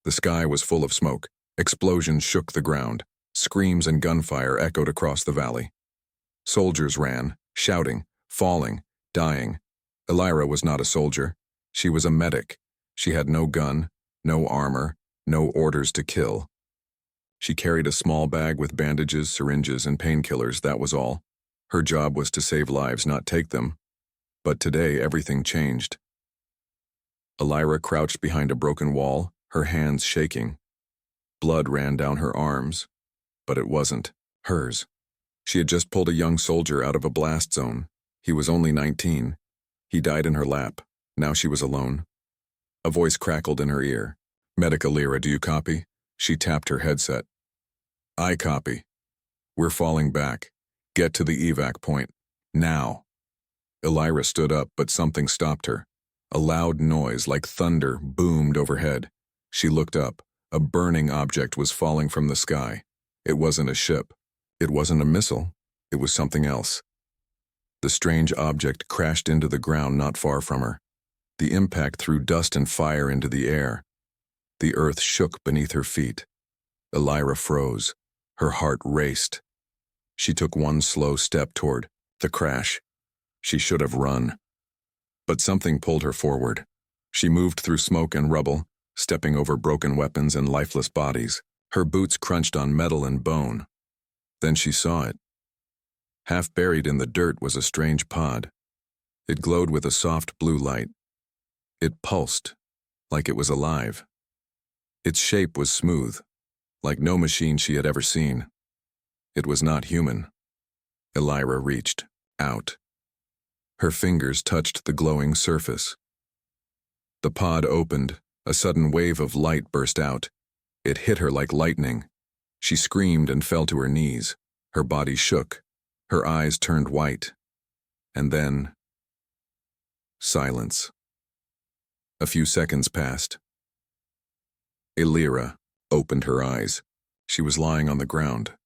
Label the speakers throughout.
Speaker 1: The sky was full of smoke. Explosions shook the ground. Screams and gunfire echoed across the valley. Soldiers ran, shouting, falling, dying. Elira was not a soldier. She was a medic. She had no gun, no armor, no orders to kill. She carried a small bag with bandages, syringes, and painkillers, that was all. Her job was to save lives, not take them. But today, everything changed. Elira crouched behind a broken wall, her hands shaking. Blood ran down her arms, but it wasn't hers. She had just pulled a young soldier out of a blast zone. He was only 19. He died in her lap. Now she was alone. A voice crackled in her ear. "Medic Elira, do you copy?" She tapped her headset. "I copy. We're falling back. Get to the evac point. Now." Elira stood up, but something stopped her. A loud noise like thunder boomed overhead. She looked up. A burning object was falling from the sky. It wasn't a ship. It wasn't a missile. It was something else. The strange object crashed into the ground not far from her. The impact threw dust and fire into the air. The earth shook beneath her feet. Elira froze. Her heart raced. She took one slow step toward the crash. She should have run. But something pulled her forward. She moved through smoke and rubble, stepping over broken weapons and lifeless bodies. Her boots crunched on metal and bone. Then she saw it. Half buried in the dirt was a strange pod. It glowed with a soft blue light. It pulsed, like it was alive. Its shape was smooth, like no machine she had ever seen. It was not human. Elira reached out. Her fingers touched the glowing surface. The pod opened. A sudden wave of light burst out. It hit her like lightning. She screamed and fell to her knees. Her body shook. Her eyes turned white. And then, silence. A few seconds passed. Elira opened her eyes. She was lying on the ground.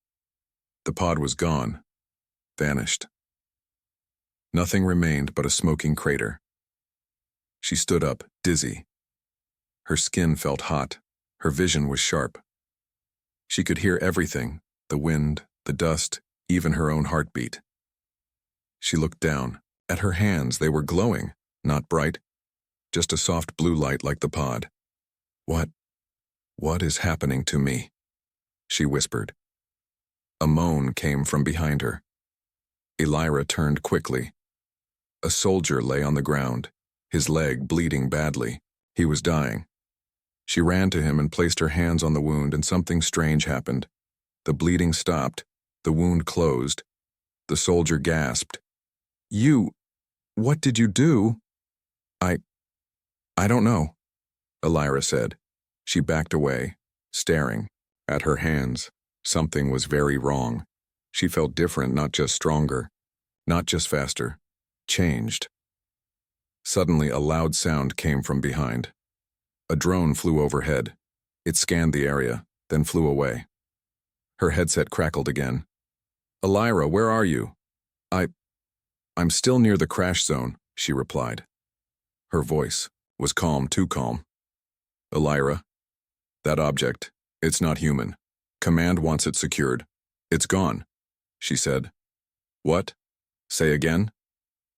Speaker 1: The pod was gone, vanished. Nothing remained but a smoking crater. She stood up, dizzy. Her skin felt hot. Her vision was sharp. She could hear everything, the wind, the dust, even her own heartbeat. She looked down. At her hands, they were glowing, not bright, just a soft blue light like the pod. What is happening to me?" she whispered. A moan came from behind her. Elira turned quickly. A soldier lay on the ground, his leg bleeding badly. He was dying. She ran to him and placed her hands on the wound, and something strange happened. The bleeding stopped. The wound closed. The soldier gasped. What did you do?" I don't know," Elira said. She backed away, staring at her hands. Something was very wrong. She felt different, not just stronger, not just faster, changed. Suddenly, a loud sound came from behind. A drone flew overhead. It scanned the area, then flew away. Her headset crackled again. "Elira, where are you?" I'm still near the crash zone," she replied. Her voice was calm, too calm. "Elira, that object, it's not human. Command wants it secured. It's gone," she said. "What? Say again?"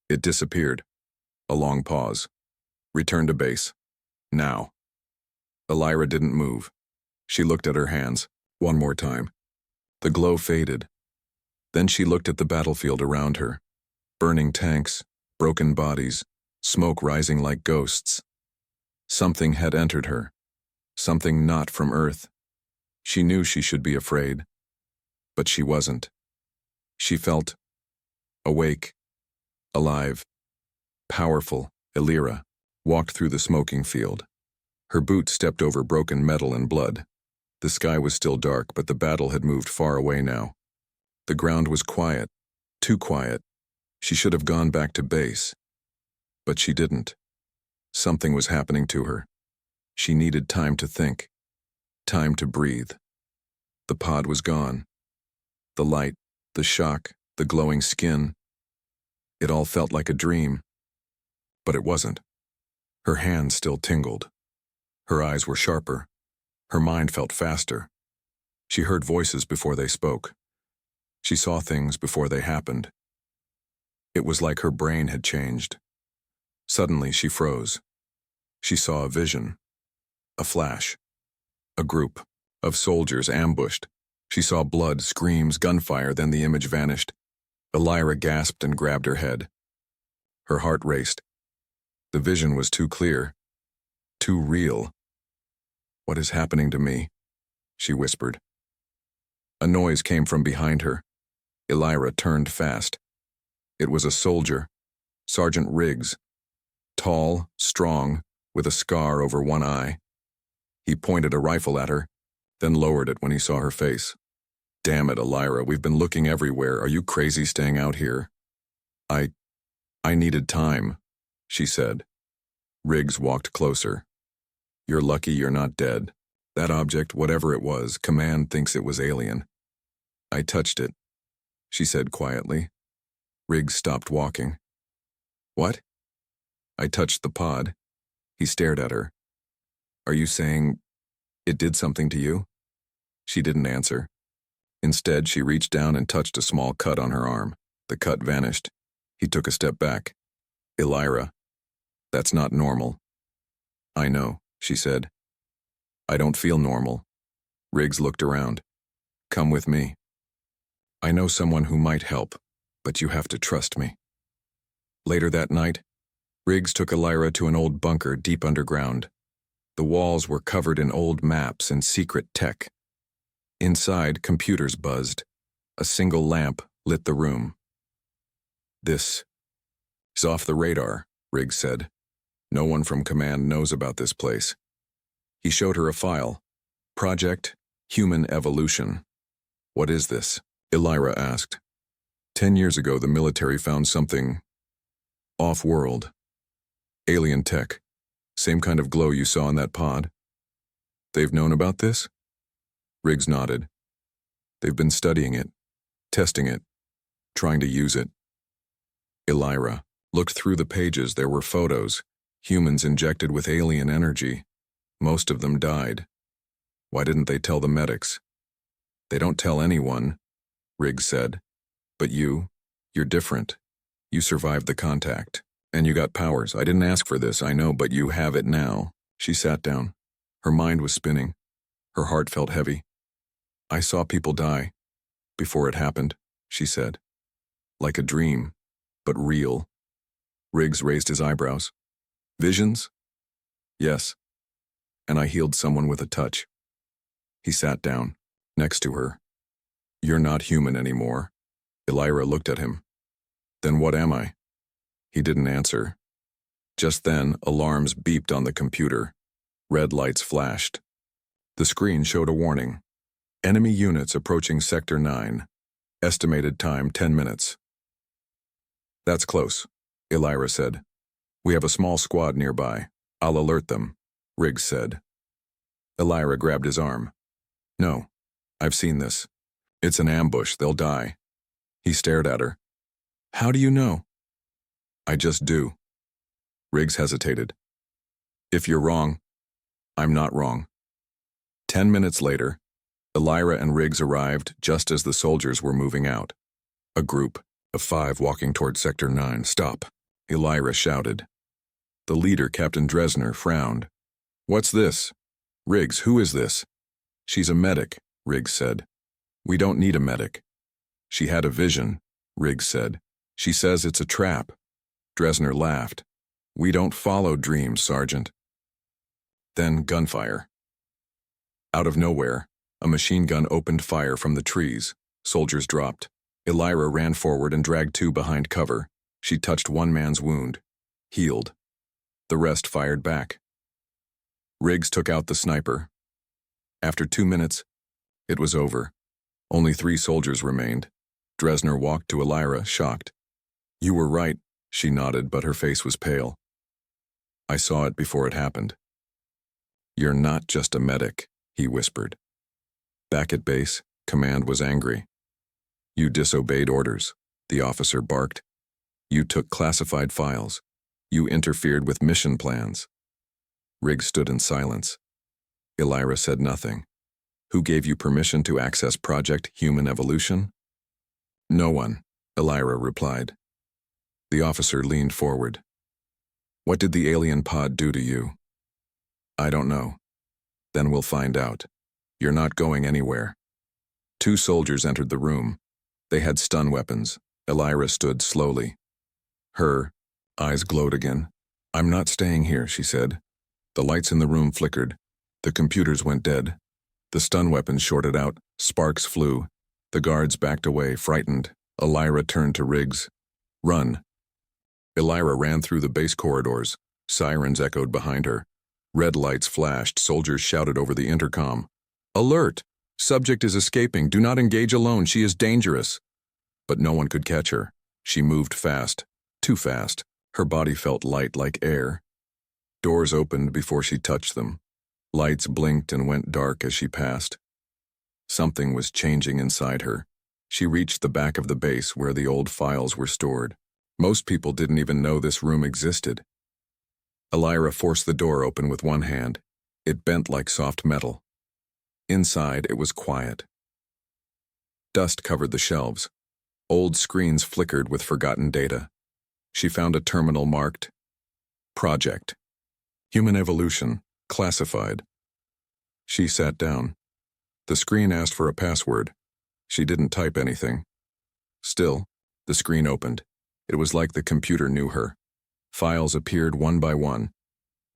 Speaker 1: It disappeared. A long pause. "Return to base. Now." Elira didn't move. She looked at her hands, one more time. The glow faded. Then she looked at the battlefield around her. Burning tanks, broken bodies, smoke rising like ghosts. Something had entered her. Something not from Earth. She knew she should be afraid. But she wasn't. She felt awake, alive, powerful. Elira walked through the smoking field. Her boot stepped over broken metal and blood. The sky was still dark, but the battle had moved far away now. The ground was quiet, too quiet. She should have gone back to base. But she didn't. Something was happening to her. She needed time to think, time to breathe. The pod was gone. The light, the shock, the glowing skin. It all felt like a dream. But it wasn't. Her hands still tingled. Her eyes were sharper. Her mind felt faster. She heard voices before they spoke. She saw things before they happened. It was like her brain had changed. Suddenly, she froze. She saw a vision, a flash, a group of soldiers ambushed. She saw blood, screams, gunfire, then the image vanished. Elira gasped and grabbed her head. Her heart raced. The vision was too clear, too real. "What is happening to me?" she whispered. A noise came from behind her. Elira turned fast. It was a soldier, Sergeant Riggs, tall, strong, with a scar over one eye. He pointed a rifle at her, then lowered it when he saw her face. "Damn it, Elira, we've been looking everywhere. Are you crazy staying out here?" I needed time," she said. Riggs walked closer. "You're lucky you're not dead. That object, whatever it was, Command thinks it was alien." "I touched it," she said quietly. Riggs stopped walking. "What?" "I touched the pod." He stared at her. "Are you saying it did something to you?" She didn't answer. Instead, she reached down and touched a small cut on her arm. The cut vanished. He took a step back. "Elira, that's not normal." "I know," she said. "I don't feel normal." Riggs looked around. "Come with me. I know someone who might help, but you have to trust me." Later that night, Riggs took Elira to an old bunker deep underground. The walls were covered in old maps and secret tech. Inside, computers buzzed. A single lamp lit the room. "This is off the radar," Riggs said. "No one from Command knows about this place." He showed her a file. Project Human Evolution. "What is this?" Elira asked. 10 years ago, the military found something off-world. Alien tech. Same kind of glow you saw in that pod. They've known about this?" Riggs nodded. "They've been studying it, testing it, trying to use it." Elira looked through the pages. There were photos, humans injected with alien energy. Most of them died. Why didn't they tell the medics? "They don't tell anyone," Riggs said. "But you're different. You survived the contact. And you got powers. I didn't ask for this, I know, but you have it now." She sat down. Her mind was spinning. Her heart felt heavy. "I saw people die before it happened," she said. "Like a dream, but real." Riggs raised his eyebrows. "Visions?" "Yes. And I healed someone with a touch." He sat down, next to her. "You're not human anymore." Elira looked at him. "Then what am I?" He didn't answer. Just then, alarms beeped on the computer. Red lights flashed. The screen showed a warning. "Enemy units approaching Sector 9. Estimated time 10 minutes. "That's close," Elira said. "We have a small squad nearby. I'll alert them," Riggs said. Elira grabbed his arm. "No, I've seen this. It's an ambush. They'll die." He stared at her. "How do you know?" "I just do." Riggs hesitated. "If you're wrong, I'm not wrong." 10 minutes later, Elira and Riggs arrived just as the soldiers were moving out. A group of 5 walking toward Sector 9. "Stop," Elira shouted. The leader, Captain Dresner, frowned. "What's this?" "Riggs, who is this?" "She's a medic," Riggs said. "We don't need a medic." "She had a vision," Riggs said. "She says it's a trap." Dresner laughed. "We don't follow dreams, Sergeant." Then gunfire. Out of nowhere, a machine gun opened fire from the trees. Soldiers dropped. Elira ran forward and dragged 2 behind cover. She touched one man's wound. Healed. The rest fired back. Riggs took out the sniper. After 2 minutes, it was over. Only 3 soldiers remained. Dresner walked to Elira, shocked. "You were right," she nodded, but her face was pale. "I saw it before it happened." "You're not just a medic," he whispered. Back at base, Command was angry. "You disobeyed orders," the officer barked. "You took classified files. You interfered with mission plans." Riggs stood in silence. Elira said nothing. Who gave you permission to access Project Human Evolution? No one, Elira replied. The officer leaned forward. What did the alien pod do to you? I don't know. Then we'll find out. You're not going anywhere. Two soldiers entered the room. They had stun weapons. Elira stood slowly. Her eyes glowed again. I'm not staying here, she said. The lights in the room flickered. The computers went dead. The stun weapons shorted out. Sparks flew. The guards backed away, frightened. Elira turned to Riggs. Run. Elira ran through the base corridors. Sirens echoed behind her. Red lights flashed. Soldiers shouted over the intercom. Alert! Subject is escaping. Do not engage alone. She is dangerous. But no one could catch her. She moved fast. Too fast. Her body felt light like air. Doors opened before she touched them. Lights blinked and went dark as she passed. Something was changing inside her. She reached the back of the base where the old files were stored. Most people didn't even know this room existed. Elira forced the door open with one hand. It bent like soft metal. Inside, it was quiet. Dust covered the shelves. Old screens flickered with forgotten data. She found a terminal marked Project Human Evolution, classified. She sat down. The screen asked for a password. She didn't type anything. Still, the screen opened. It was like the computer knew her. Files appeared one by one.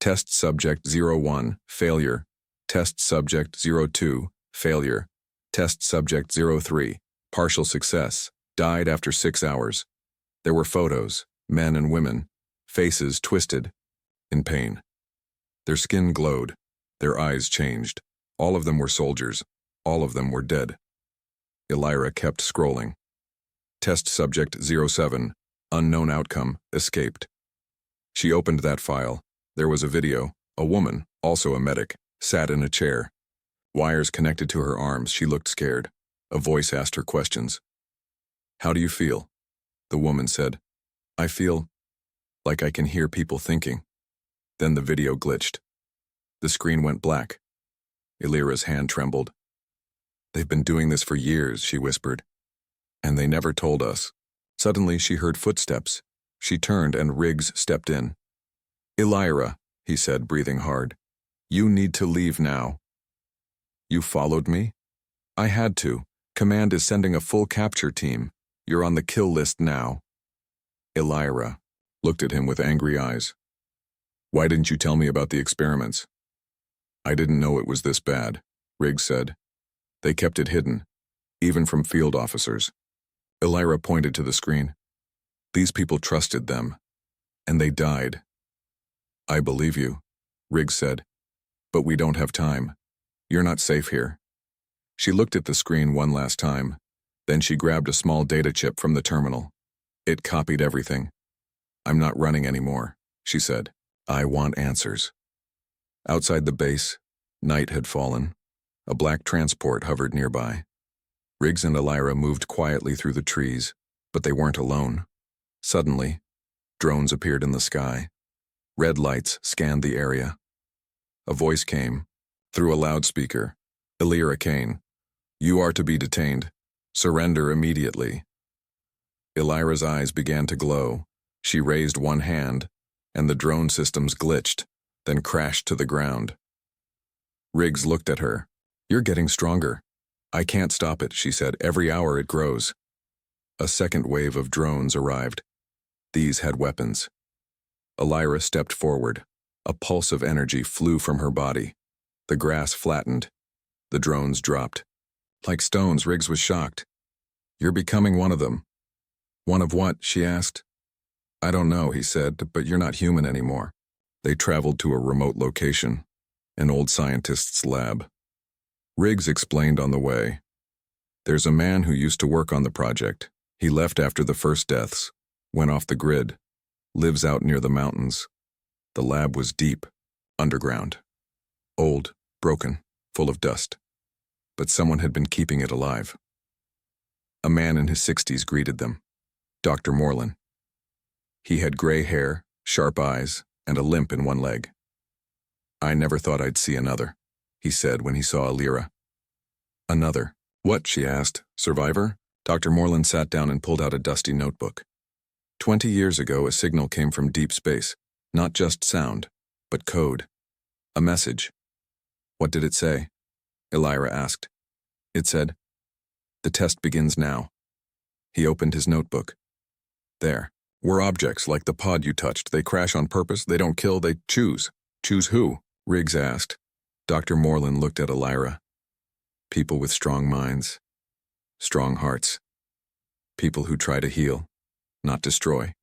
Speaker 1: Test Subject 01, failure. Test Subject 02, failure. Test Subject 03, partial success, died after 6 hours. There were photos, men and women, faces twisted, in pain. Their skin glowed, their eyes changed. All of them were soldiers, all of them were dead. Elira kept scrolling. Test Subject 07, unknown outcome, escaped. She opened that file. There was a video. A woman, also a medic, sat in a chair. Wires connected to her arms. She looked scared. A voice asked her questions. How do you feel? The woman said, I feel like I can hear people thinking. Then the video glitched. The screen went black. Elira's hand trembled. They've been doing this for years, she whispered. And they never told us. Suddenly she heard footsteps. She turned and Riggs stepped in. Elira, he said, breathing hard. You need to leave now. You followed me? I had to. Command is sending a full capture team. You're on the kill list now. Elira looked at him with angry eyes. Why didn't you tell me about the experiments? I didn't know it was this bad, Riggs said. They kept it hidden, even from field officers. Elira pointed to the screen. These people trusted them, and they died. I believe you, Riggs said, but we don't have time. You're not safe here. She looked at the screen one last time, then she grabbed a small data chip from the terminal. It copied everything. I'm not running anymore, she said. I want answers. Outside the base, night had fallen. A black transport hovered nearby. Riggs and Elira moved quietly through the trees, but they weren't alone. Suddenly, drones appeared in the sky. Red lights scanned the area. A voice came, through a loudspeaker. Elira Kane, you are to be detained. Surrender immediately. Elira's eyes began to glow. She raised one hand, and the drone systems glitched, then crashed to the ground. Riggs looked at her. You're getting stronger. I can't stop it, she said. Every hour it grows. A second wave of drones arrived. These had weapons. Elira stepped forward. A pulse of energy flew from her body. The grass flattened. The drones dropped. Like stones, Riggs was shocked. You're becoming one of them. One of what? She asked. I don't know, he said, but you're not human anymore. They traveled to a remote location, an old scientist's lab. Riggs explained on the way. There's a man who used to work on the project. He left after the first deaths, went off the grid, lives out near the mountains. The lab was deep, underground. Old, broken, full of dust. But someone had been keeping it alive. A man in his 60s greeted them. Dr. Moreland. He had gray hair, sharp eyes, and a limp in one leg. I never thought I'd see another, he said when he saw Elira. Another. What? She asked. Survivor? Dr. Moreland sat down and pulled out a dusty notebook. 20 years ago, a signal came from deep space. Not just sound, but code. A message. What did it say? Elira asked. It said, "The test begins now." He opened his notebook. There. We're objects like the pod you touched. They crash on purpose. They don't kill. They choose. Choose who? Riggs asked. Dr. Moreland looked at Elira. People with strong minds. Strong hearts. People who try to heal, not destroy.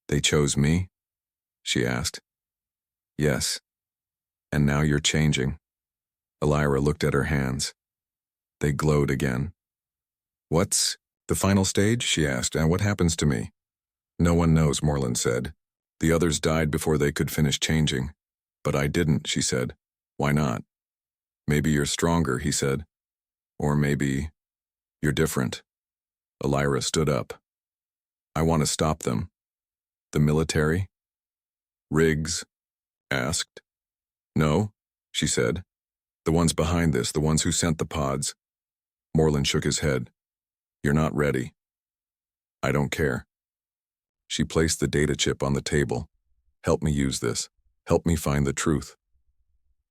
Speaker 1: They chose me? She asked. Yes. And now you're changing. Elira looked at her hands. They glowed again. What's the final stage? She asked. And what happens to me? No one knows, Moreland said. The others died before they could finish changing. But I didn't, she said. Why not? Maybe you're stronger, he said. Or maybe you're different. Elira stood up. I want to stop them. The military? Riggs asked. No, she said. The ones behind this, the ones who sent the pods. Moreland shook his head. You're not ready. I don't care. She placed the data chip on the table. Help me use this. Help me find the truth.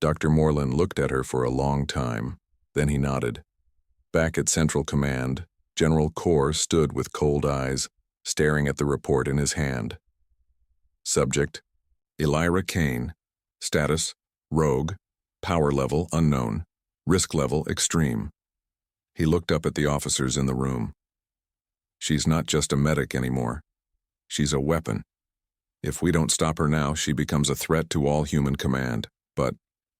Speaker 1: Dr. Moreland looked at her for a long time. Then he nodded. Back at Central Command, General Corr stood with cold eyes, staring at the report in his hand. Subject, Elira Kane. Status, rogue. Power level, unknown. Risk level, extreme. He looked up at the officers in the room. She's not just a medic anymore. She's a weapon. If we don't stop her now, she becomes a threat to all human command. But,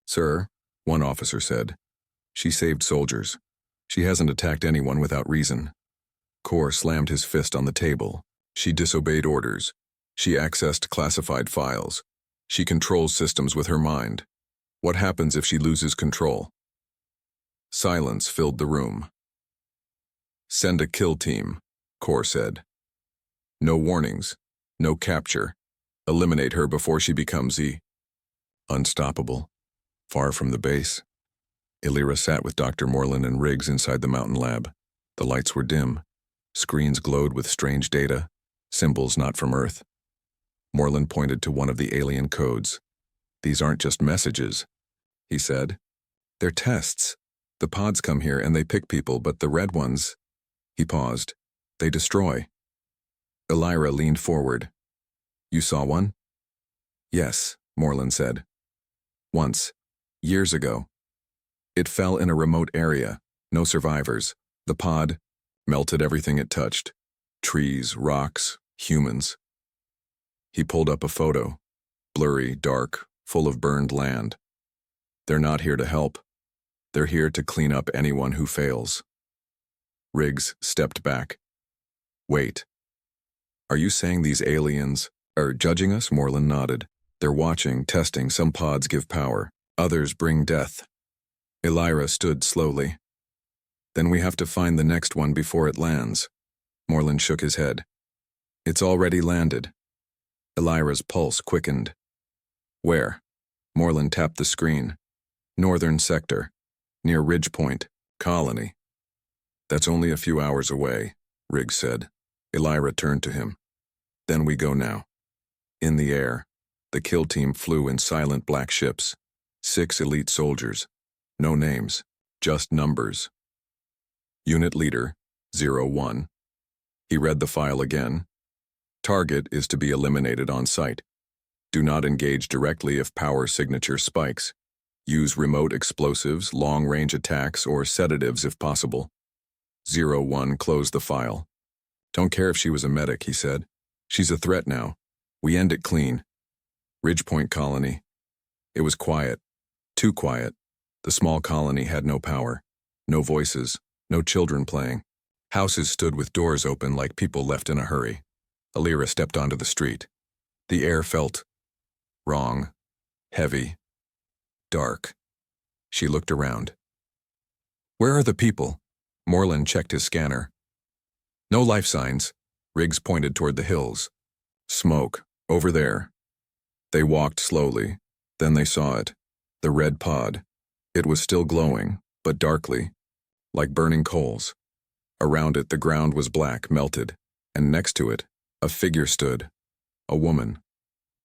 Speaker 1: sir, one officer said, she saved soldiers. She hasn't attacked anyone without reason. Corr slammed his fist on the table. She disobeyed orders. She accessed classified files. She controls systems with her mind. What happens if she loses control? Silence filled the room. Send a kill team, Corr said. No warnings, no capture. Eliminate her before she becomes unstoppable. Far from the base. Elira sat with Dr. Moreland and Riggs inside the mountain lab. The lights were dim. Screens glowed with strange data, symbols not from Earth. Moreland pointed to one of the alien codes. These aren't just messages, he said. They're tests. The pods come here and they pick people, but the red ones, he paused, they destroy. Elira leaned forward. You saw one? Yes, Moreland said. Once, years ago. It fell in a remote area, no survivors. The pod melted everything it touched. Trees, rocks, humans. He pulled up a photo. Blurry, dark, full of burned land. They're not here to help. They're here to clean up anyone who fails. Riggs stepped back. Wait. Are you saying these aliens are judging us? Moreland nodded. They're watching, testing. Some pods give power. Others bring death. Elira stood slowly. Then we have to find the next one before it lands. Moreland shook his head. It's already landed. Elira's pulse quickened. Where? Moreland tapped the screen. Northern sector. Near Ridgepoint. Colony. That's only a few hours away, Riggs said. Elira turned to him. Then we go now. In the air, the kill team flew in silent black ships. 6 elite soldiers. No names, just numbers. Unit leader, 01. He read the file again. Target is to be eliminated on site. Do not engage directly if power signature spikes. Use remote explosives, long-range attacks, or sedatives if possible. 01 closed the file. Don't care if she was a medic, he said. She's a threat now. We end it clean. Ridgepoint colony. It was quiet. Too quiet. The small colony had no power. No voices. No children playing. Houses stood with doors open like people left in a hurry. Elira stepped onto the street. The air felt wrong. Heavy. Dark. She looked around. Where are the people? Moreland checked his scanner. No life signs. Riggs pointed toward the hills. Smoke. Over there. They walked slowly. Then they saw it. The red pod. It was still glowing, but darkly, like burning coals. Around it, the ground was black, melted, and next to it, a figure stood, a woman,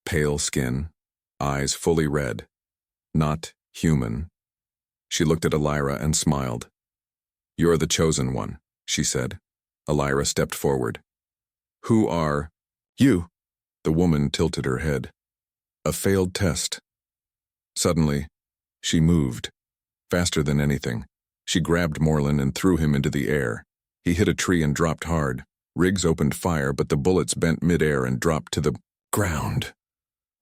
Speaker 1: pale skin, eyes fully red, not human. She looked at Elira and smiled. "You're the chosen one," she said. Elira stepped forward. "Who are you?" The woman tilted her head. "A failed test." Suddenly, she moved. Faster than anything. She grabbed Morlin and threw him into the air. He hit a tree and dropped hard. Riggs opened fire, but the bullets bent midair and dropped to the ground.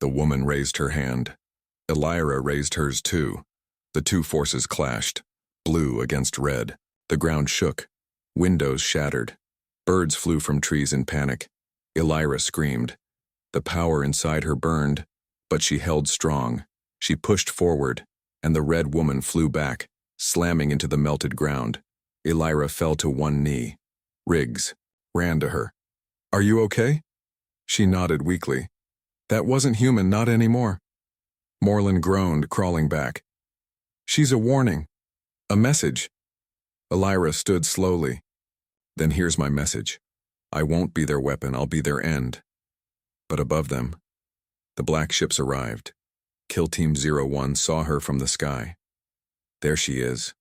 Speaker 1: The woman raised her hand. Elira raised hers too. The two forces clashed. Blue against red. The ground shook. Windows shattered. Birds flew from trees in panic. Elira screamed. The power inside her burned, but she held strong. She pushed forward, and the red woman flew back, slamming into the melted ground. Elira fell to one knee. Riggs ran to her. "Are you okay?" She nodded weakly. "That wasn't human, not anymore." Morlin groaned, crawling back. "She's a warning. A message." Elira stood slowly. "Then here's my message. I won't be their weapon, I'll be their end." But above them, the black ships arrived. Kill Team 01 saw her from the sky. "There she is,"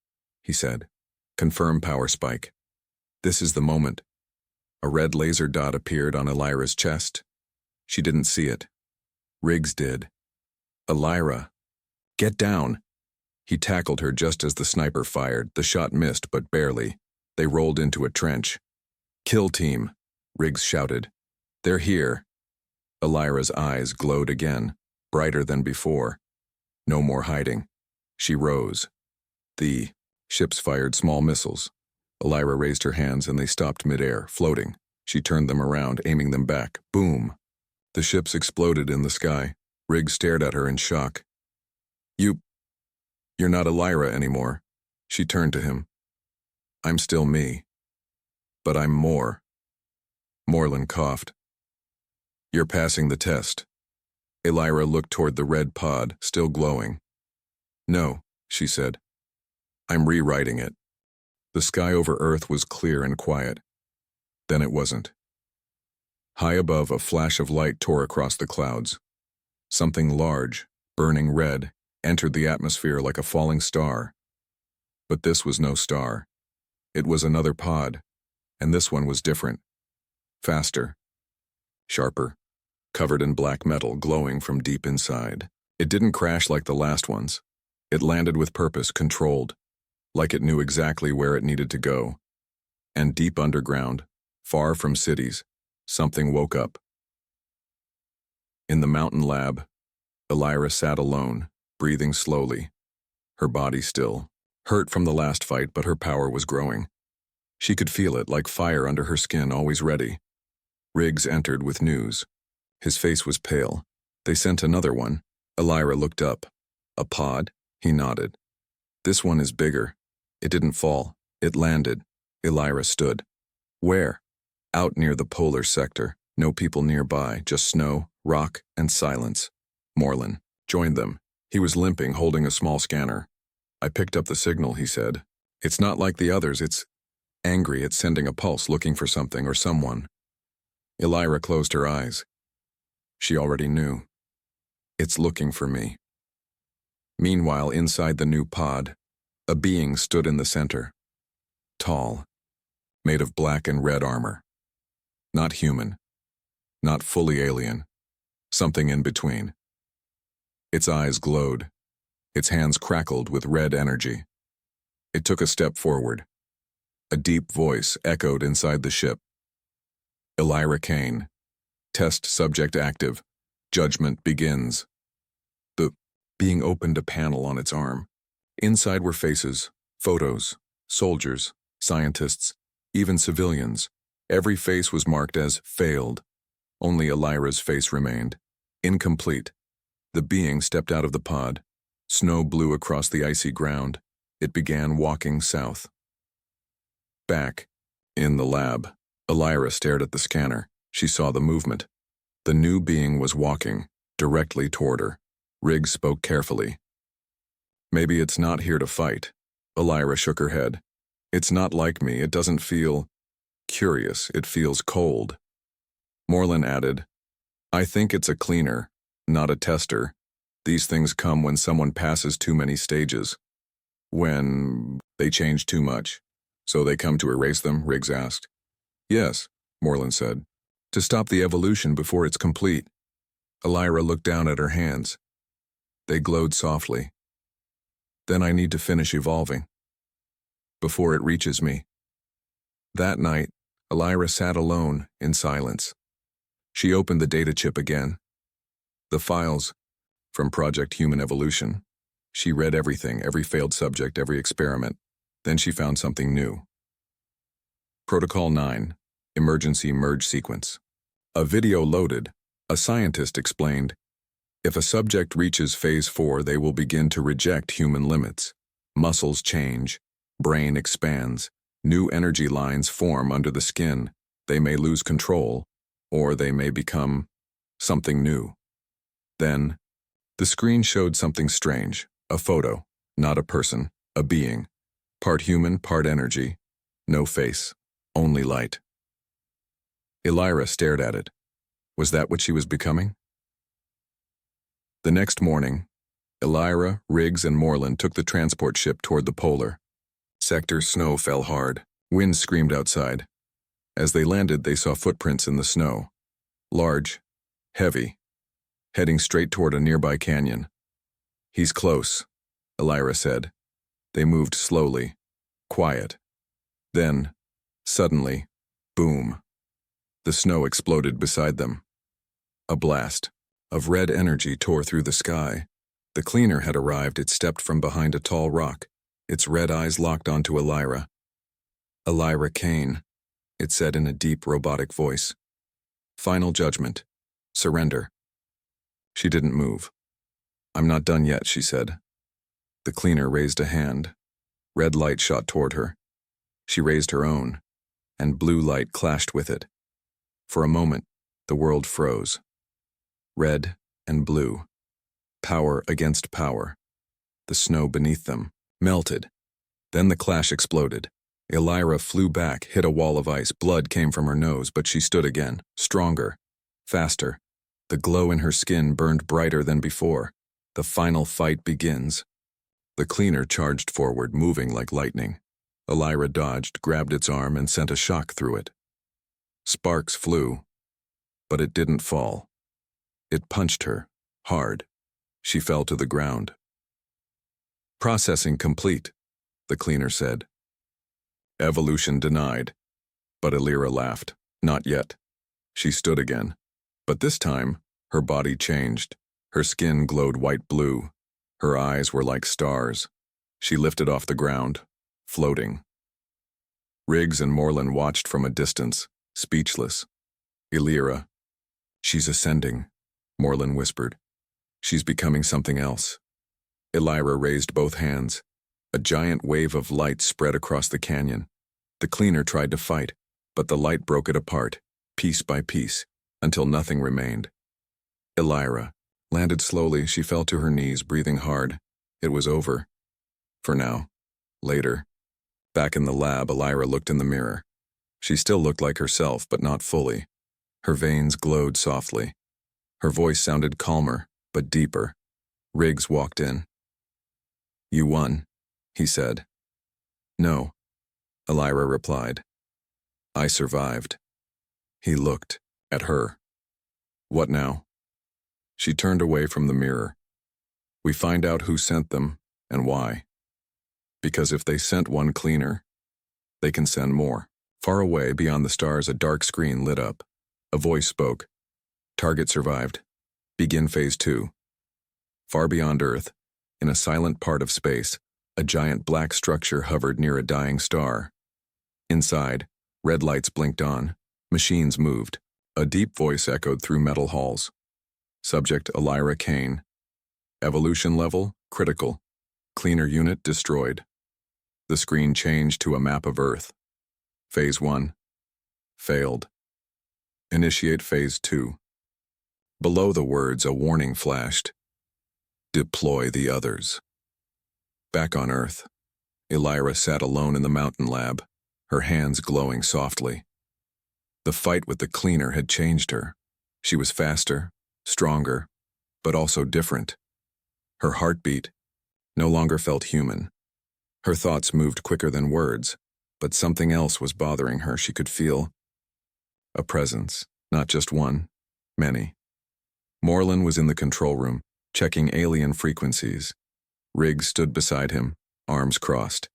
Speaker 1: he said. "Confirm power spike." "This is the moment." A red laser dot appeared on Elira's chest. She didn't see it. Riggs did. "Elira, get down." He tackled her just as the sniper fired. The shot missed, but barely. They rolled into a trench. "Kill Team," Riggs shouted. "They're here." Elira's eyes glowed again, brighter than before. No more hiding. She rose. The ships fired small missiles. Elira raised her hands and they stopped midair, floating. She turned them around, aiming them back. Boom! The ships exploded in the sky. Riggs stared at her in shock. You're not Elira anymore." She turned to him. "I'm still me. But I'm more." Morlin coughed. "You're passing the test." Elira looked toward the red pod, still glowing. "No," she said. "I'm rewriting it." The sky over Earth was clear and quiet. Then it wasn't. High above, a flash of light tore across the clouds. Something large, burning red, entered the atmosphere like a falling star. But this was no star. It was another pod, and this one was different. Faster. Sharper. Covered in black metal glowing from deep inside. It didn't crash like the last ones. It landed with purpose, controlled, like it knew exactly where it needed to go. And deep underground, far from cities, something woke up. In the mountain lab, Elira sat alone, breathing slowly, her body still, hurt from the last fight, but her power was growing. She could feel it, like fire under her skin, always ready. Riggs entered with news. His face was pale. "They sent another one." Elira looked up. "A pod?" He nodded. "This one is bigger." It didn't fall. It landed. Elira stood. "Where?" "Out near the polar sector. No people nearby, just snow, rock, and silence." Morlin joined them. He was limping, holding a small scanner. "I picked up the signal," he said. "It's not like the others. It's angry. It's sending a pulse, looking for something or someone." Elira closed her eyes. She already knew. "It's looking for me." Meanwhile, inside the new pod, a being stood in the center. Tall, made of black and red armor. Not human. Not fully alien. Something in between. Its eyes glowed. Its hands crackled with red energy. It took a step forward. A deep voice echoed inside the ship. "Elira Kane. Test subject active. Judgment begins." The being opened a panel on its arm. Inside were faces, photos, soldiers, scientists, even civilians. Every face was marked as failed. Only Elira's face remained. Incomplete. The being stepped out of the pod. Snow blew across the icy ground. It began walking south. Back, in the lab, Elira stared at the scanner. She saw the movement. The new being was walking, directly toward her. Riggs spoke carefully. Maybe it's not here to fight. Elira shook her head. It's not like me. It doesn't feel curious. It feels cold. Moreland added, I think it's a cleaner, not a tester. These things come when someone passes too many stages. When they change too much. So they come to erase them, Riggs asked. Yes, Moreland said. To stop the evolution before it's complete. Elira looked down at her hands. They glowed softly. Then I need to finish evolving. Before it reaches me. That night, Elira sat alone, in silence. She opened the data chip again. The files, from Project Human Evolution. She read everything, every failed subject, every experiment. Then she found something new. Protocol 9, Emergency Merge Sequence. A video loaded. A scientist explained, if a subject reaches phase 4, they will begin to reject human limits. Muscles change, brain expands, new energy lines form under the skin. They may lose control, or they may become something new. Then, the screen showed something strange, a photo, not a person, a being, part human, part energy, no face, only light. Elira stared at it. Was that what she was becoming? The next morning, Elira, Riggs, and Moreland took the transport ship toward the polar. Sector's snow fell hard. Wind screamed outside. As they landed, they saw footprints in the snow. Large, heavy, heading straight toward a nearby canyon. He's close, Elira said. They moved slowly, quiet. Then, suddenly, boom. The snow exploded beside them. A blast of red energy tore through the sky. The cleaner had arrived. It stepped from behind a tall rock, its red eyes locked onto Elira. Elira Kane, it said in a deep, robotic voice. Final judgment. Surrender. She didn't move. I'm not done yet, she said. The cleaner raised a hand. Red light shot toward her. She raised her own, and blue light clashed with it. For a moment, the world froze. Red and blue. Power against power. The snow beneath them melted. Then the clash exploded. Elira flew back, hit a wall of ice. Blood came from her nose, but she stood again, stronger, faster. The glow in her skin burned brighter than before. The final fight begins. The cleaner charged forward, moving like lightning. Elira dodged, grabbed its arm, and sent a shock through it. Sparks flew, but it didn't fall. It punched her, hard. She fell to the ground. Processing complete, the cleaner said. Evolution denied. But Elira laughed. Not yet. She stood again. But this time, her body changed. Her skin glowed white-blue. Her eyes were like stars. She lifted off the ground, floating. Riggs and Moreland watched from a distance, speechless. Elira. She's ascending, Moreland whispered. She's becoming something else. Elira raised both hands. A giant wave of light spread across the canyon. The cleaner tried to fight, but the light broke it apart, piece by piece, until nothing remained. Elira landed slowly. She fell to her knees, breathing hard. It was over. For now. Later. Back in the lab, Elira looked in the mirror. She still looked like herself, but not fully. Her veins glowed softly. Her voice sounded calmer, but deeper. Riggs walked in. You won, he said. No, Elira replied. I survived. He looked at her. What now? She turned away from the mirror. We find out who sent them and why. Because if they sent one cleaner, they can send more. Far away, beyond the stars, a dark screen lit up. A voice spoke. Target survived. Begin phase 2. Far beyond Earth, in a silent part of space, a giant black structure hovered near a dying star. Inside, red lights blinked on. Machines moved. A deep voice echoed through metal halls. Subject Elira Kane. Evolution level, critical. Cleaner unit destroyed. The screen changed to a map of Earth. Phase 1. Failed. Initiate Phase 2. Below the words, a warning flashed. Deploy the others. Back on Earth, Elira sat alone in the mountain lab, her hands glowing softly. The fight with the cleaner had changed her. She was faster, stronger, but also different. Her heartbeat no longer felt human. Her thoughts moved quicker than words, but something else was bothering her. She could feel a presence, not just one, many. Morlin was in the control room, checking alien frequencies. Riggs stood beside him, arms crossed.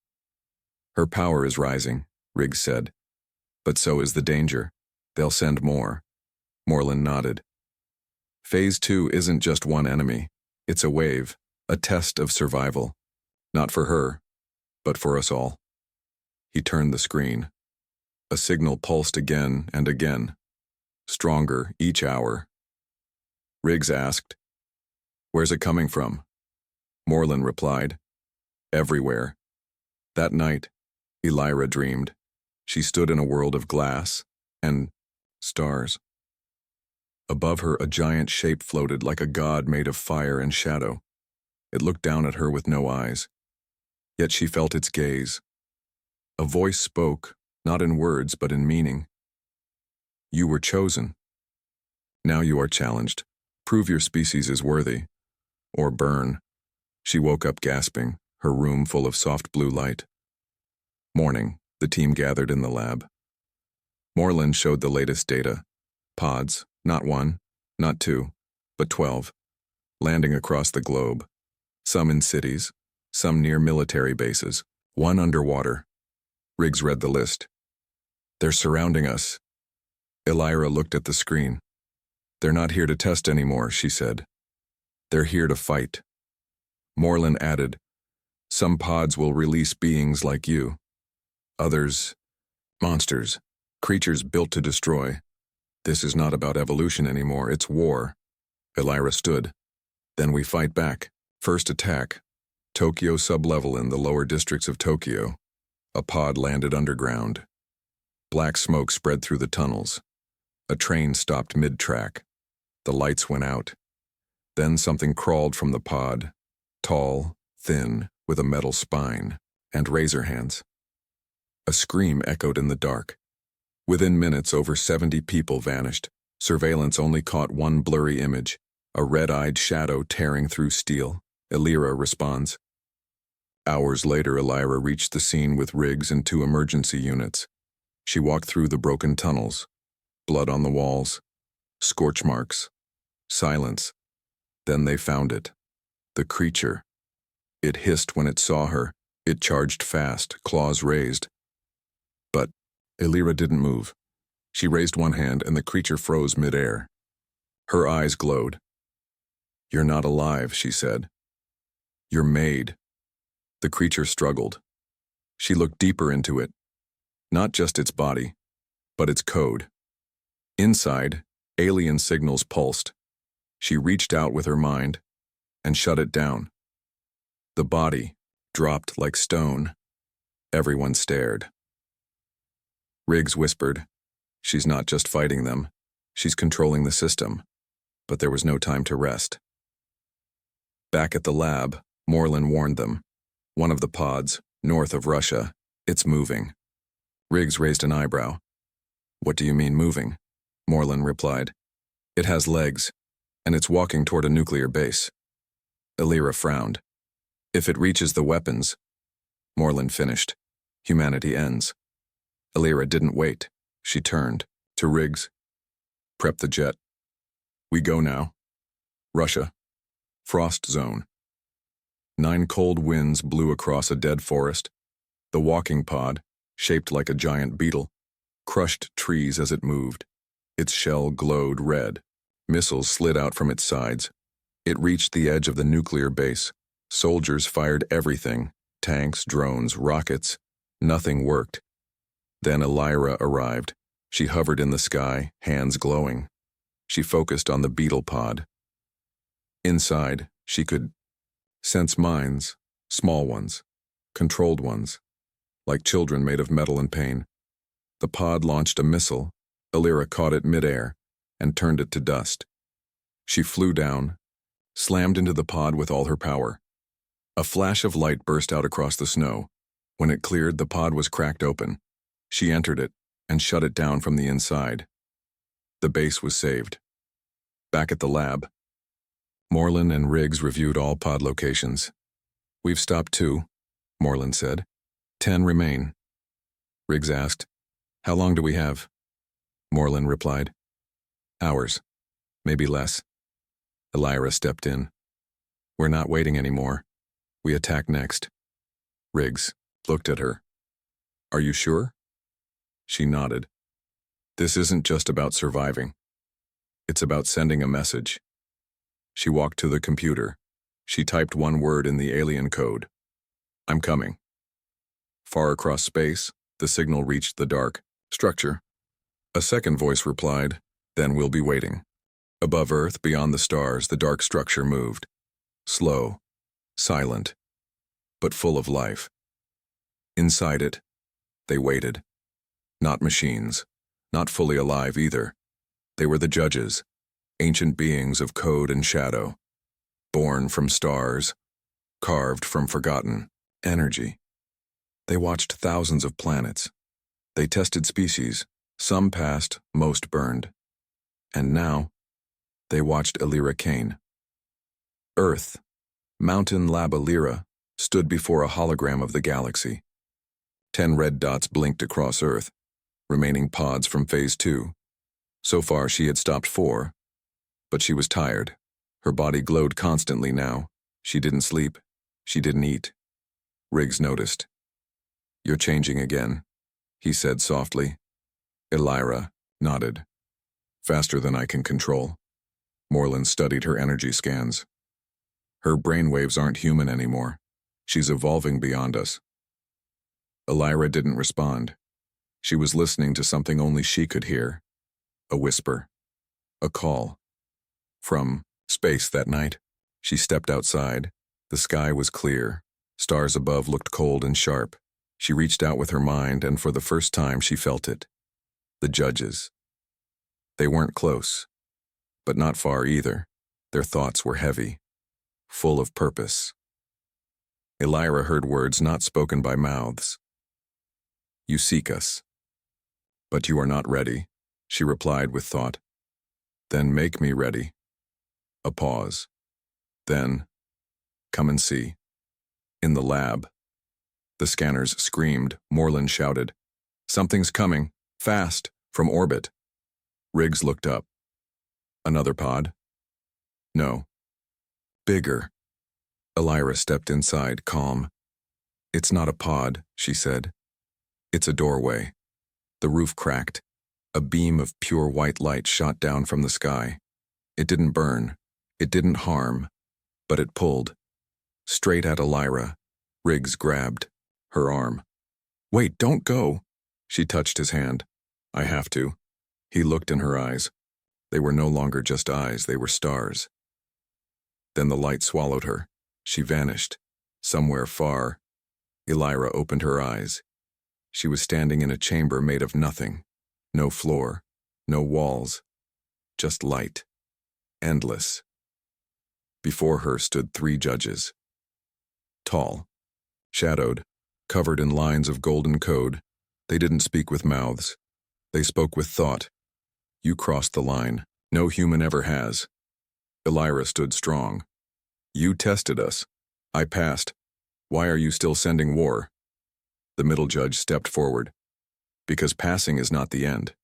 Speaker 1: Her power is rising, Riggs said. But so is the danger. They'll send more. Morlin nodded. Phase 2 isn't just one enemy. It's a wave, a test of survival. Not for her, but for us all. He turned the screen. A signal pulsed again and again, stronger each hour. Riggs asked, "Where's it coming from?" Morlin replied, "Everywhere." That night, Elira dreamed. She stood in a world of glass and stars. Above her, a giant shape floated like a god made of fire and shadow. It looked down at her with no eyes. Yet she felt its gaze. A voice spoke, not in words but in meaning. "You were chosen. Now you are challenged. Prove your species is worthy. Or burn." She woke up gasping, her room full of soft blue light. Morning, the team gathered in the lab. Morlin showed the latest data. Pods, not one, not two, but 12, landing across the globe. Some in cities, some near military bases, one underwater. Riggs read the list. "They're surrounding us." Elira looked at the screen. "They're not here to test anymore," she said. "They're here to fight." Morlin added, "Some pods will release beings like you. Others, monsters, creatures built to destroy. This is not about evolution anymore, it's war." Elira stood. "Then we fight back. First attack. Tokyo sublevel in the lower districts of Tokyo. A pod landed underground. Black smoke spread through the tunnels. A train stopped mid-track. The lights went out. Then something crawled from the pod, tall, thin, with a metal spine, and razor hands. A scream echoed in the dark. Within minutes, over 70 people vanished. Surveillance only caught one blurry image, a red-eyed shadow tearing through steel. Elira responds. Hours later, Elira reached the scene with Riggs and 2 emergency units. She walked through the broken tunnels, blood on the walls, scorch marks, silence. Then they found it. The creature. It hissed when it saw her. It charged fast, claws raised. But Elira didn't move. She raised one hand and the creature froze midair. Her eyes glowed. "You're not alive," she said. "You're made." The creature struggled. She looked deeper into it. Not just its body, but its code. Inside, alien signals pulsed. She reached out with her mind and shut it down. The body dropped like stone. Everyone stared. Riggs whispered, "She's not just fighting them. She's controlling the system." But there was no time to rest. Back at the lab, Morlin warned them. "One of the pods, north of Russia, it's moving." Riggs raised an eyebrow. "What do you mean moving?" Morlin replied. "It has legs, and it's walking toward a nuclear base." Elira frowned. "If it reaches the weapons," Morlin finished, "humanity ends." Elira didn't wait. She turned to Riggs. "Prep the jet. We go now. Russia. Frost zone." 9 cold winds blew across a dead forest. The walking pod, shaped like a giant beetle, crushed trees as it moved. Its shell glowed red. Missiles slid out from its sides. It reached the edge of the nuclear base. Soldiers fired everything, tanks, drones, rockets. Nothing worked. Then Elira arrived. She hovered in the sky, hands glowing. She focused on the beetle pod. Inside, she could sense minds, small ones, controlled ones, like children made of metal and pain. The pod launched a missile. Elira caught it midair and turned it to dust. She flew down, slammed into the pod with all her power. A flash of light burst out across the snow. When it cleared, the pod was cracked open. She entered it and shut it down from the inside. The base was saved. Back at the lab, Moreland and Riggs reviewed all pod locations. "We've stopped 2, Moreland said. 10 remain. Riggs asked, "How long do we have?" Moreland replied, "Hours, maybe less." Elira stepped in. "We're not waiting anymore. We attack next." Riggs looked at her. "Are you sure?" She nodded. "This isn't just about surviving. It's about sending a message." She walked to the computer. She typed one word in the alien code. "I'm coming." Far across space, the signal reached the dark structure. A second voice replied, "Then we'll be waiting." Above Earth, beyond the stars, the dark structure moved. Slow, silent, but full of life. Inside it, they waited. Not machines, not fully alive either. They were the judges, ancient beings of code and shadow, born from stars, carved from forgotten energy. They watched thousands of planets. They tested species, some passed, most burned. And now, they watched Elira Kane. Earth, Mountain Lab Elira, stood before a hologram of the galaxy. 10 red dots blinked across Earth, remaining pods from Phase 2. So far, she had stopped 4, but she was tired. Her body glowed constantly now. She didn't sleep. She didn't eat. Riggs noticed. "You're changing again," he said softly. Elira nodded. "Faster than I can control." Moreland studied her energy scans. "Her brainwaves aren't human anymore. She's evolving beyond us." Elira didn't respond. She was listening to something only she could hear. A whisper. A call. From space that night. She stepped outside. The sky was clear. Stars above looked cold and sharp. She reached out with her mind, and for the first time she felt it. The judges. They weren't close, but not far either. Their thoughts were heavy, full of purpose. Elira heard words not spoken by mouths. "You seek us, but you are not ready," she replied with thought. "Then make me ready." A pause. Then, "Come and see." In the lab, the scanners screamed. Moreland shouted, "Something's coming, fast, from orbit." Riggs looked up. "Another pod?" "No." "Bigger." Elira stepped inside, calm. "It's not a pod," she said. "It's a doorway." The roof cracked. A beam of pure white light shot down from the sky. It didn't burn. It didn't harm. But it pulled. Straight at Elira. Riggs grabbed her arm. "Wait, don't go." She touched his hand. "I have to." He looked in her eyes. They were no longer just eyes, they were stars. Then the light swallowed her. She vanished. Somewhere far. Elira opened her eyes. She was standing in a chamber made of nothing. No floor, no walls, just light. Endless. Before her stood 3 judges. Tall, shadowed, covered in lines of golden code. They didn't speak with mouths. They spoke with thought. "You crossed the line. No human ever has." Elira stood strong. "You tested us. I passed. Why are you still sending war?" The middle judge stepped forward. "Because passing is not the end.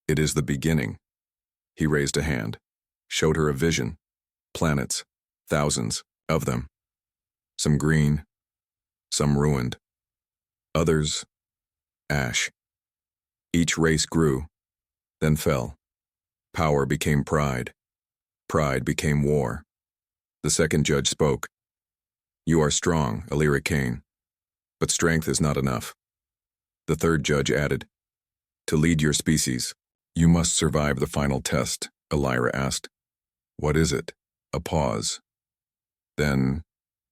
Speaker 1: It is the beginning." He raised a hand, showed her a vision. Planets, thousands of them. Some green, some ruined. Others, ash. Each race grew, then fell. Power became pride. Pride became war. The second judge spoke. "You are strong, Elira Kane, but strength is not enough." The third judge added, "To lead your species, you must survive the final test," Elira asked. "What is it?" A pause. Then,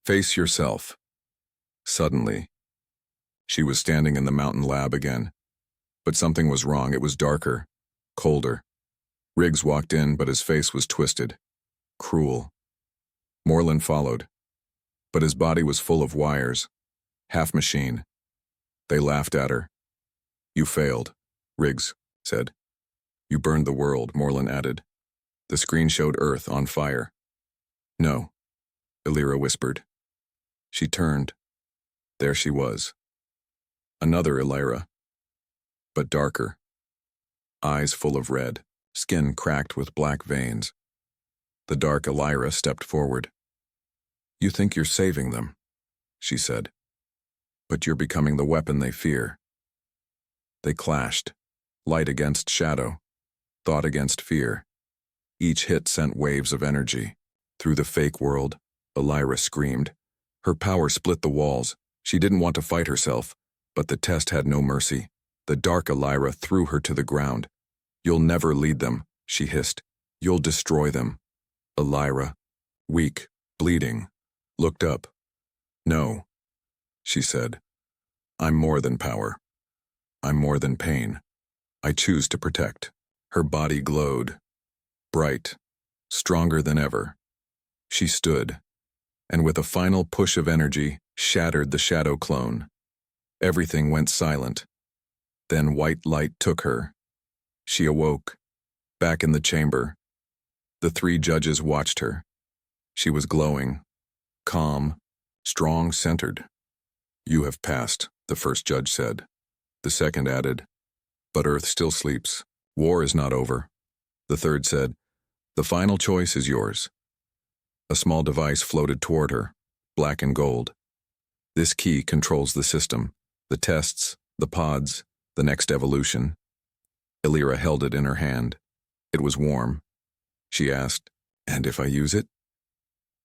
Speaker 1: "Face yourself." Suddenly, she was standing in the mountain lab again. But something was wrong. It was darker, colder. Riggs walked in, but his face was twisted. Cruel. Moreland followed. but his body was full of wires, half machine. They laughed at her. "You failed," Riggs said. "You burned the world," Morlun added. The screen showed Earth on fire. "No," Illyra whispered. She turned. There she was. Another Illyra, but darker. Eyes full of red, skin cracked with black veins. The dark Illyra stepped forward. "You think you're saving them," she said. "But you're becoming the weapon they fear." They clashed, light against shadow, thought against fear. Each hit sent waves of energy. Through the fake world, Illyra screamed. Her power split the walls. She didn't want to fight herself, but the test had no mercy. The dark Illyra threw her to the ground. "You'll never lead them," she hissed. "You'll destroy them." Illyra, weak, bleeding, looked up. "No," she said. "I'm more than power. I'm more than pain. I choose to protect." Her body glowed, bright, stronger than ever. She stood, and with a final push of energy, shattered the shadow clone. Everything went silent. Then white light took her. She awoke, back in the chamber. The three judges watched her. She was glowing, calm, strong, centered. "You have passed," the first judge said. The second added, "But Earth still sleeps. War is not over." The third said, "The final choice is yours." A small device floated toward her, black and gold. "This key controls the system, the tests, the pods, the next evolution." Illyra held it in her hand. It was warm. She asked, "And if I use it?"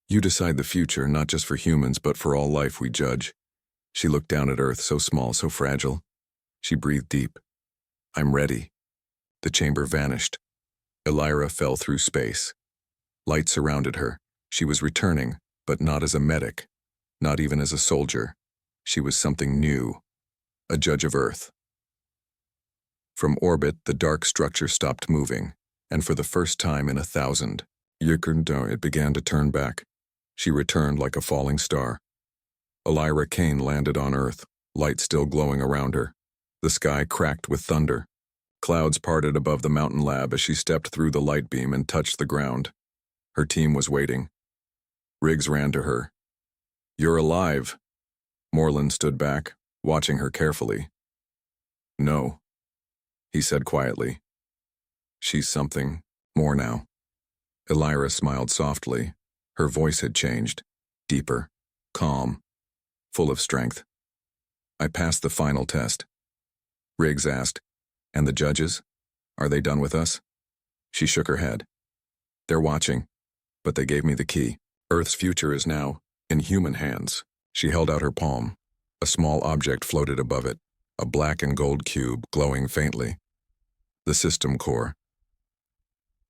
Speaker 1: "You decide the future, not just for humans, but for all life we judge." She looked down at Earth, so small, so fragile. She breathed deep. "I'm ready." The chamber vanished. Illyra fell through space. Light surrounded her. She was returning, but not as a medic, not even as a soldier. She was something new, a judge of Earth. From orbit, the dark structure stopped moving, and for the first time in 1,000 years, it began to turn back. She returned like a falling star. Illyra Kane landed on Earth, light still glowing around her. The sky cracked with thunder. Clouds parted above the mountain lab as she stepped through the light beam and touched the ground. Her team was waiting. Riggs ran to her. "You're alive." Morlun stood back, watching her carefully. "No," he said quietly. "She's something more now." Illyra smiled softly. Her voice had changed, deeper, calm, full of strength. "I passed the final test." Riggs asked, "And the judges? Are they done with us?" She shook her head. "They're watching, but they gave me the key. Earth's future is now in human hands." She held out her palm. A small object floated above it, a black and gold cube glowing faintly. The system core.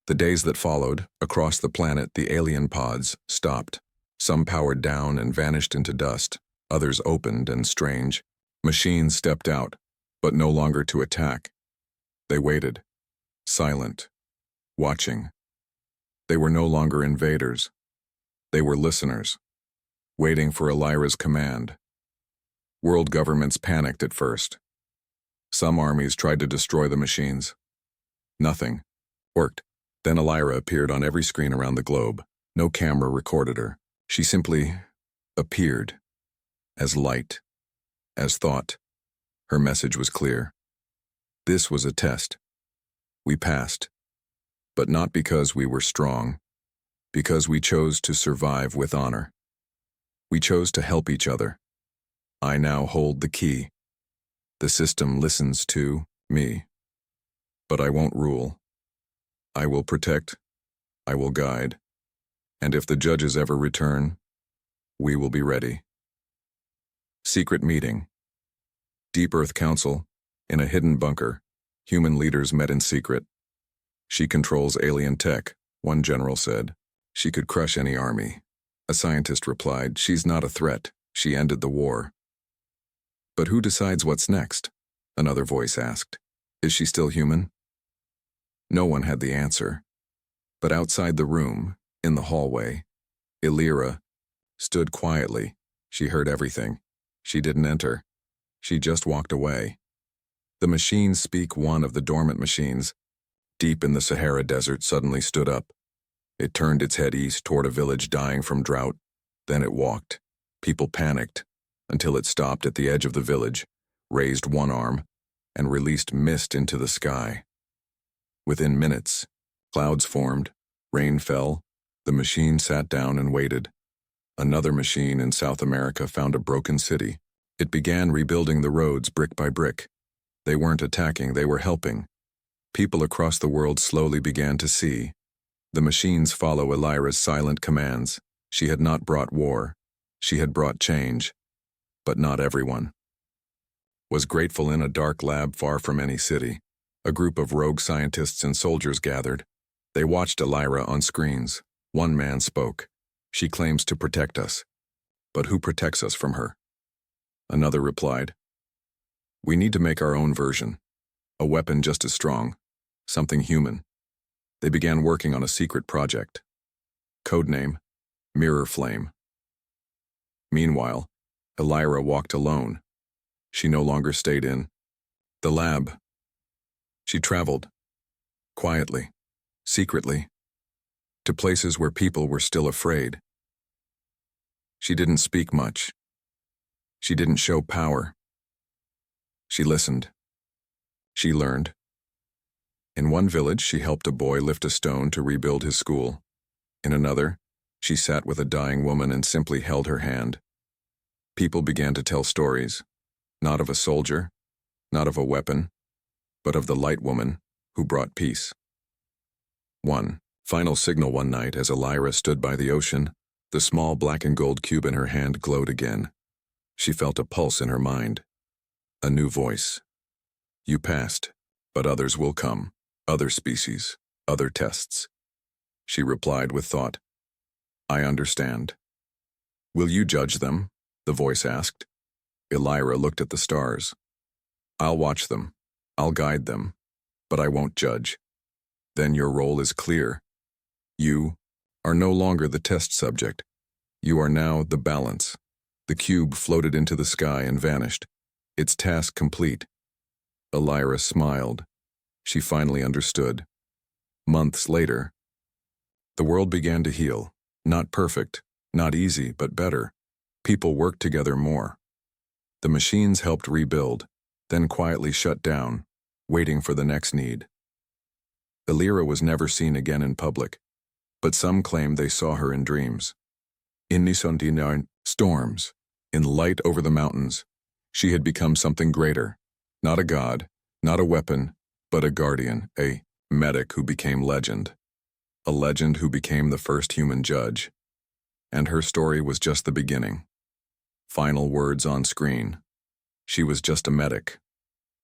Speaker 1: The days that followed, across the planet, the alien pods stopped. Some powered down and vanished into dust. Others opened and strange. Machines stepped out, but no longer to attack. They waited, silent, watching. They were no longer invaders. They were listeners, waiting for Illyra's command. World governments panicked at first. Some armies tried to destroy the machines. Nothing worked. Then Illyra appeared on every screen around the globe. No camera recorded her. She simply appeared, as light, as thought. Her message was clear. This was a test. We passed, but not because we were strong, because we chose to survive with honor. We chose to help each other. I now hold the key. The system listens to me, but I won't rule. I will protect, I will guide, and if the judges ever return, we will be ready. Secret meeting. Deep Earth Council. In a hidden bunker, human leaders met in secret. "She controls alien tech," one general said. "She could crush any army." A scientist replied, "She's not a threat. She ended the war." "But who decides what's next?" Another voice asked. "Is she still human?" No one had the answer. But outside the room, in the hallway, Illyra, stood quietly. She heard everything. She didn't enter. She just walked away. The machines speak. One of the dormant machines, deep in the Sahara Desert, suddenly stood up. It turned its head east toward a village dying from drought. Then it walked. People panicked, until it stopped at the edge of the village, raised one arm, and released mist into the sky. Within minutes, clouds formed, rain fell, the machine sat down and waited. Another machine in South America found a broken city. It began rebuilding the roads brick by brick. They weren't attacking, they were helping. People across the world slowly began to see. The machines follow Elira's silent commands. She had not brought war. She had brought change. But not everyone was grateful. In a dark lab far from any city, a group of rogue scientists and soldiers gathered. They watched Elira on screens. One man spoke. She claims to protect us. But who protects us from her? Another replied, we need to make our own version. A weapon just as strong. Something human. They began working on a secret project. Codename, Mirror Flame. Meanwhile, Elira walked alone. She no longer stayed in the lab. She traveled, quietly, secretly, to places where people were still afraid. She didn't speak much. She didn't show power. She listened. She learned. In one village, she helped a boy lift a stone to rebuild his school. In another, she sat with a dying woman and simply held her hand. People began to tell stories, not of a soldier, not of a weapon, but of the light woman who brought peace. One final signal. One night, as Elira stood by the ocean, the small black and gold cube in her hand glowed again. She felt a pulse in her mind. A new voice. You passed, but others will come. Other species, other tests. She replied with thought. I understand. Will you judge them? The voice asked. Elira looked at the stars. I'll watch them. I'll guide them. But I won't judge. Then your role is clear. You are no longer the test subject. You are now the balance. The cube floated into the sky and vanished. Its task complete. Elira smiled. She finally understood. Months later, the world began to heal. Not perfect, not easy, but better. People worked together more. The machines helped rebuild, then quietly shut down, waiting for the next need. Elira was never seen again in public, but some claim they saw her in dreams. In Nisondina storms, in light over the mountains, she had become something greater. Not a god, not a weapon, but a guardian, a medic who became legend. A legend who became the first human judge. And her story was just the beginning. Final words on screen. She was just a medic,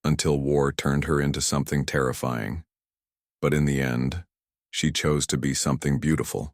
Speaker 1: until war turned her into something terrifying. But in the end, she chose to be something beautiful.